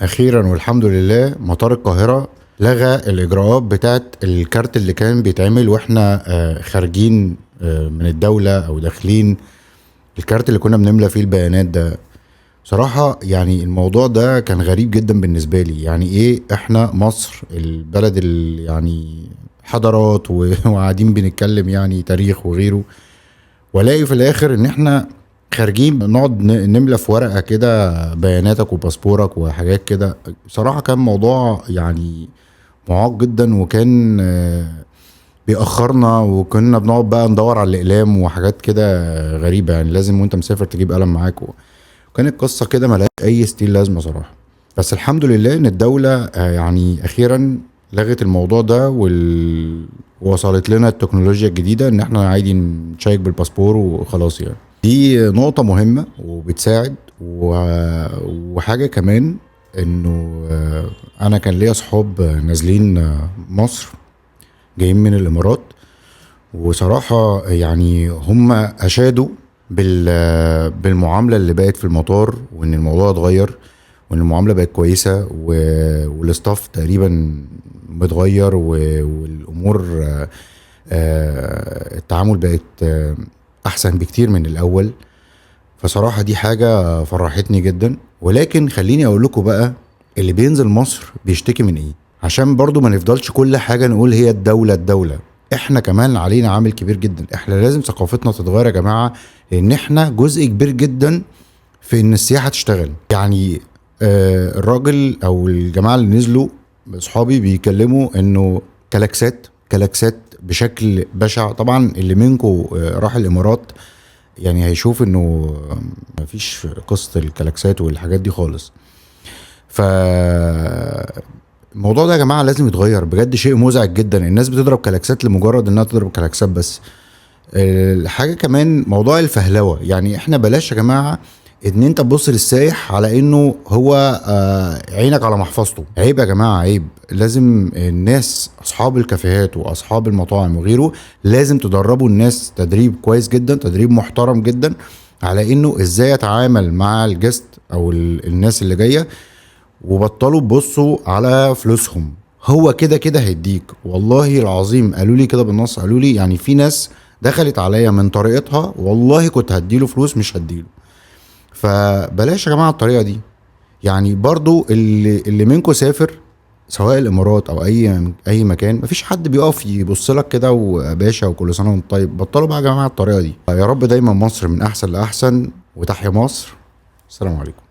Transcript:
اخيرا والحمد لله مطار القاهره لغى الاجراءات بتاعت الكارت اللي كان بيتعمل واحنا خارجين من الدوله او داخلين. الكارت اللي كنا بنملى فيه البيانات ده صراحه يعني الموضوع ده كان غريب جدا بالنسبه لي. يعني ايه احنا مصر البلد اللي يعني حضارات وقاعدين بنتكلم يعني تاريخ وغيره، والاقي في الاخر ان احنا خارجين نقعد نملى في ورقه كده بياناتك وباسبورك وحاجات كده. بصراحه كان موضوع يعني معاق جدا، وكان بيأخرنا، وكنا بنقعد بقى ندور على الأقلام وحاجات كده غريبة. يعني لازم وانت مسافر تجيب قلم معاك وكانت قصة كده ملهاش أي ستيل لازمة صراحة. بس الحمد لله إن الدولة يعني أخيرا لغت الموضوع ده ووصلت لنا التكنولوجيا الجديدة إن احنا عادي نشيك بالباسبور وخلاص. يعني دي نقطة مهمة وبتساعد وحاجة كمان إنه أنا كان ليا صحاب نازلين مصر جايين من الامارات، وصراحة يعني هم اشادوا بالمعاملة اللي بقت في المطار، وان الموضوع اتغير، وان المعاملة بقت كويسة والاستاف تقريبا متغير والامور التعامل بقت احسن بكتير من الاول. فصراحة دي حاجة فرحتني جدا. ولكن خليني اقول لكم بقى، اللي بينزل مصر بيشتكي من ايه؟ عشان برضو ما نفضلش كل حاجة نقول هي الدولة. احنا كمان علينا عامل كبير جدا. احنا لازم ثقافتنا تتغير يا جماعة، لان احنا جزء كبير جدا في ان السياحة تشتغل. يعني الراجل او الجماعة اللي نزلوا اصحابي بيكلموا انه كلاكسات بشكل بشع. طبعا اللي منكم راح الامارات يعني هيشوف انه مفيش قصة الكلاكسات والحاجات دي خالص. ف الموضوع ده يا جماعة لازم يتغير بجد. شيء مزعج جدا، الناس بتضرب كلاكسات لمجرد انها تضرب كلاكسات بس. الحاجة كمان موضوع الفهلوة. يعني احنا بلاش يا جماعة ان انت تبص للسايح على انه هو عينك على محفظته. عيب يا جماعة، عيب. لازم الناس اصحاب الكافيهات واصحاب المطاعم وغيره لازم تدربوا الناس تدريب كويس جدا، تدريب محترم جدا، على انه ازاي يتعامل مع الجست او الناس اللي جاية. وبطلوا تبصوا على فلوسهم. هو كده كده هيديك، والله العظيم قالوا لي كده بالنص. قالوا لي يعني في ناس دخلت عليا من طريقتها والله كنت هديله فلوس مش هديله. فبلاش يا جماعه الطريقه دي. يعني برضو اللي منكم سافر سواء الامارات او اي مكان، مفيش حد بيقف يبص لك كده وباشا وكل سنه وانت طيب. بطلوا بقى يا جماعه الطريقه دي. يا رب دايما مصر من احسن لاحسن، وتحيا مصر. السلام عليكم.